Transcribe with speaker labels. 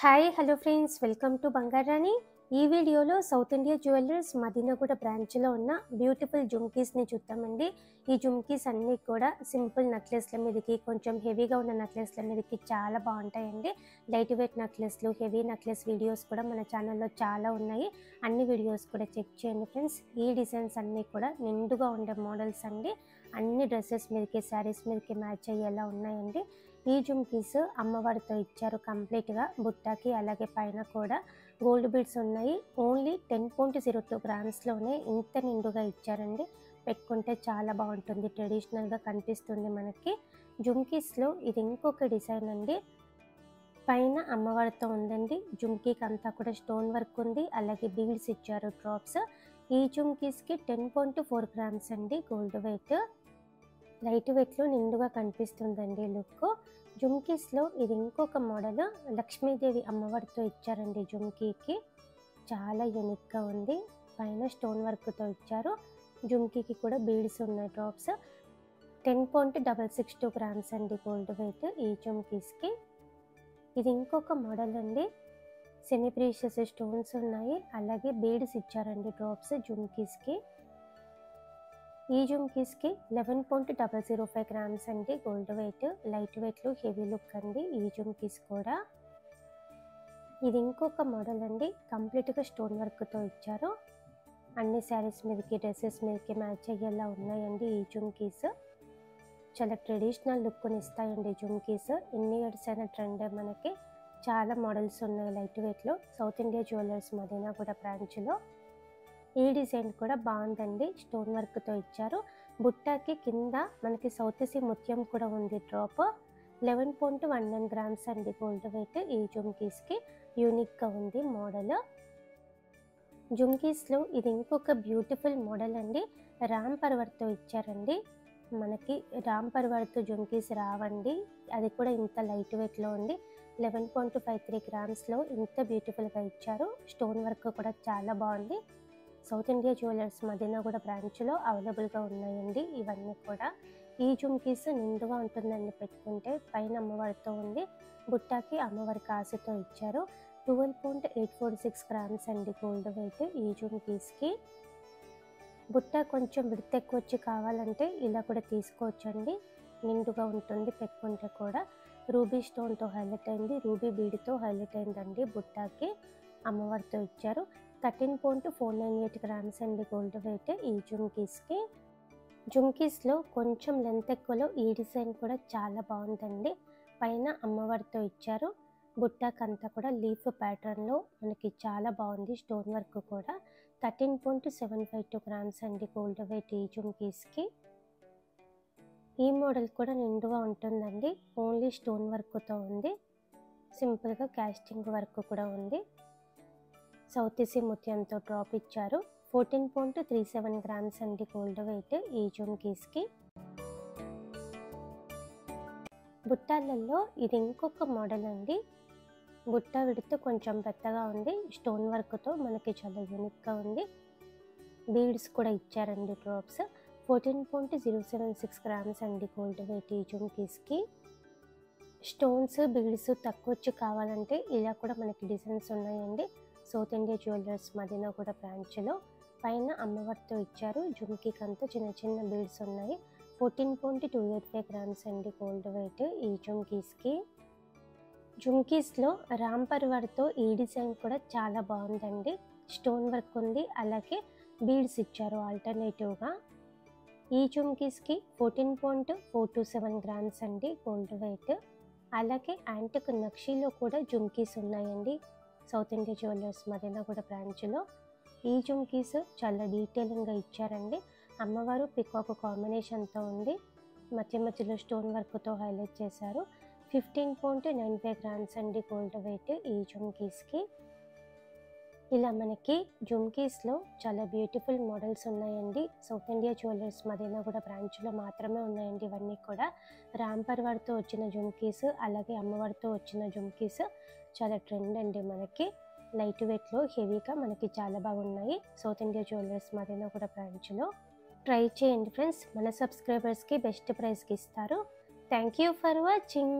Speaker 1: Hi hello friends, welcome to Bangarani. ఈ వీడియోలో south India jewellers Madinaguda బ్రాంచ్లో ఉన్న బ్యూటిఫుల్ జుమ్కీస్ని చూద్దామండి. ఈ జుమ్కీస్ అన్నీ కూడా సింపుల్ నెక్లెస్ల మీదకి, కొంచెం హెవీగా ఉన్న నెక్లెస్ల మీదకి చాలా బాగుంటాయండి. లైట్ వెయిట్ నెక్లెస్లు, హెవీ నెక్లెస్ వీడియోస్ కూడా మన ఛానల్లో చాలా ఉన్నాయి. అన్ని వీడియోస్ కూడా చెక్ చేయండి ఫ్రెండ్స్. ఈ డిజైన్స్ అన్నీ కూడా నిండుగా ఉండే మోడల్స్ అండి. అన్ని డ్రెస్సెస్ మీదకి, శారీస్ మీదకి మ్యాచ్ అయ్యేలా ఉన్నాయండి. ఈ జుమ్కీస్ అమ్మవారితో ఇచ్చారు కంప్లీట్గా బుట్టాకి, అలాగే పైన కూడా గోల్డ్ బీడ్స్ ఉన్నాయి. ఓన్లీ 10.02 గ్రామ్స్లోనే ఇంత నిండుగా ఇచ్చారండి. పెట్టుకుంటే చాలా బాగుంటుంది, ట్రెడిషనల్గా కనిపిస్తుంది మనకి. జుమ్కీస్లో ఇది ఇంకొక డిజైన్ అండి. పైన అమ్మవారితో ఉందండి. జుమ్కీకి అంతా కూడా స్టోన్ వర్క్ ఉంది, అలాగే బీడ్స్ ఇచ్చారు డ్రాప్స్. ఈ జుమ్కీస్కి 10.4 గ్రామ్స్ అండి గోల్డ్ వెయిట్. లైట్ వెయిట్లో నిండుగా కనిపిస్తుందండి లుక్. జుమ్కీస్లో ఇది ఇంకొక మోడల్. లక్ష్మీదేవి అమ్మవారితో ఇచ్చారండి జుమ్కీకి. చాలా యూనిక్గా ఉంది. పైన స్టోన్ వర్క్తో ఇచ్చారు. జుమ్కీకి కూడా బీడ్స్ ఉన్నాయి డ్రాప్స్. 10.662 గ్రామ్స్ అండి గోల్డ్ వెయిట్ ఈ జుమ్కీస్కి. ఇది ఇంకొక మోడల్ అండి. సెమీ ప్రీషియస్ స్టోన్స్ ఉన్నాయి, అలాగే బీడ్స్ ఇచ్చారండి డ్రాప్స్ జుమ్కీస్కి. ఈ జుమ్కీస్కి 11.005 గ్రామ్స్ అండి గోల్డ్ వెయిట్. లైట్ వెయిట్లో హెవీ లుక్ అండి ఈ జుమ్కీస్ కూడా. ఇది ఇంకొక మోడల్ అండి. కంప్లీట్గా స్టోన్ వర్క్తో ఇచ్చారు. అన్ని శారీస్ మీదకి, డ్రెస్సెస్ మీదకి మ్యాచ్ అయ్యేలా ఉన్నాయండి ఈ జుమ్కీస్. చాలా ట్రెడిషనల్ లుక్ని ఇస్తాయండి జుమ్కీస్. ఎన్ని ఇయర్స్ అయిన ట్రెండే మనకి. చాలా మోడల్స్ ఉన్నాయి లైట్ వెయిట్లో. సౌత్ ఇండియా జ్యువెలర్స్ మదీనాగూడ బ్రాంచ్లో. ఈ డిజైన్ కూడా బాగుందండి, స్టోన్ వర్క్తో ఇచ్చారు. బుట్టాకి కింద మనకి సౌత్ సీ ముత్యం కూడా ఉంది డ్రాప్. 11.19 గ్రామ్స్ అండి గోల్డ్ వెయిట్ ఈ జుమ్కీస్కి. యూనిక్గా ఉంది మోడల్. జుమ్కీస్లో ఇది ఇంకొక బ్యూటిఫుల్ మోడల్ అండి. రామ్ పర్వర్తో ఇచ్చారండి. మనకి రామ్ పర్వర్తో జుమ్కీస్ రావండి, అది కూడా ఇంత లైట్ వెయిట్లో ఉంది. 11.53 గ్రామ్స్లో ఇంత బ్యూటిఫుల్గా ఇచ్చారు. స్టోన్ వర్క్ కూడా చాలా బాగుంది. సౌత్ ఇండియా జ్యువెలర్స్ మదీనాగూడ బ్రాంచ్లో అవైలబుల్గా ఉన్నాయండి ఇవన్నీ కూడా. ఈ జుమ్కీస్ నిండుగా ఉంటుందండి పెట్టుకుంటే. పైన అమ్మవారితో ఉంది, బుట్టాకి అమ్మవారి కాసుతో ఇచ్చారు. 12.846 గ్రామ్స్ అండి గోల్డ్ వెయిట్ ఈ జుమ్కీస్కి. బుట్ట కొంచెం విడత ఎక్కువ వచ్చి కావాలంటే ఇలా కూడా తీసుకోవచ్చండి. నిండుగా ఉంటుంది పెట్టుకుంటే కూడా. రూబీ స్టోన్తో హైలైట్ అయింది, రూబీ బీడ్తో హైలైట్ అయిందండి బుట్టాకి. అమ్మవారితో ఇచ్చారు. 13.498 గ్రామ్స్ అండి గోల్డ్ వెయిట్ ఈ జుమ్కీస్కి. జుమ్కీస్లో కొంచెం లెంత్ ఎక్కువలో ఈ డిజైన్ కూడా చాలా బాగుందండి. పైన అమ్మవారితో ఇచ్చారు. బుట్టాకంతా కూడా లీఫ్ ప్యాటర్న్లో మనకి చాలా బాగుంది, స్టోన్ వర్క్ కూడా. 13.752 గ్రామ్స్ అండి గోల్డ్ వెయిట్ ఈ జుమ్కీస్కి. ఈ మోడల్ కూడా నిండుగా ఉంటుందండి. ఓన్లీ స్టోన్ వర్క్తో ఉంది. సింపుల్గా కాస్టింగ్ వర్క్ కూడా ఉంది. సౌత్ సీ ముత్యంతో డ్రాప్ ఇచ్చారు. 14.37 గ్రామ్స్ అండి గోల్డ్ వెయిట్ ఈ జుమ్కీస్కి. బుట్టాలలో ఇది ఇంకొక మోడల్ అండి. బుట్ట విడుతూ కొంచెం పెద్దగా ఉంది, స్టోన్ వర్క్తో మనకి చాలా యూనిక్గా ఉంది. బీడ్స్ కూడా ఇచ్చారండి డ్రాప్స్. 14.076 గ్రామ్స్ అండి గోల్డ్ వెయిట్ ఈ జుమ్కీస్కి. స్టోన్స్, బీడ్స్ తక్కువ వచ్చి కావాలంటే ఇలా కూడా మనకి డిజైన్స్ ఉన్నాయండి సౌత్ ఇండియా జ్యువెలర్స్ మదీనాగూడ బ్రాంచ్లో. పైన అమ్మవారితో ఇచ్చారు. జుమ్కీకి అంతా చిన్న చిన్న బీడ్స్ ఉన్నాయి. 14.285 గ్రామ్స్ అండి గోల్డ్ వెయిట్ ఈ జుమ్కీస్కి. జుమ్కీస్లో రామ్ పర్వర్తో ఈ డిజైన్ కూడా చాలా బాగుందండి. స్టోన్ వర్క్ ఉంది, అలాగే బీడ్స్ ఇచ్చారు ఆల్టర్నేటివ్గా. ఈ జుమ్కీస్కి 14.427 గ్రామ్స్ అండి గోల్డ్ వెయిట్. అలాగే యాంటిక్ నక్షీలో కూడా జుమ్కీస్ ఉన్నాయండి సౌత్ ఇండియా జ్యువెలర్స్ మదీనాగూడ బ్రాంచ్లో. ఈ జుమ్కీస్ చాలా డీటెయిలింగ్గా ఇచ్చారండి. అమ్మవారు పికాక్ కాంబినేషన్తో ఉంది, మధ్య మధ్యలో స్టోన్ వర్క్తో హైలైట్ చేశారు. 15.95 గ్రామ్స్ అండి గోల్డ్ వెయిట్ ఈ జుమ్కీస్కి. ఇలా మనకి జుమ్కీస్లో చాలా బ్యూటిఫుల్ మోడల్స్ ఉన్నాయండి. సౌత్ ఇండియా జ్యువెలర్స్ మదీనాగూడ బ్రాంచ్లో మాత్రమే ఉన్నాయండి ఇవన్నీ కూడా. రామ్ పర్వర్తో వచ్చిన జుమ్కీస్, అలాగే అమ్మవారితో వచ్చిన జుమ్కీస్ చాలా ట్రెండ్ అండి మనకి. లైట్ వెయిట్లో హెవీగా మనకి చాలా బాగున్నాయి సౌత్ ఇండియా జ్యువెలర్స్ మదీనాగూడ బ్రాంచ్లో. ట్రై చేయండి ఫ్రెండ్స్, మన సబ్స్క్రైబర్స్కి బెస్ట్ ప్రైస్కి ఇస్తారు. Thank you for watching.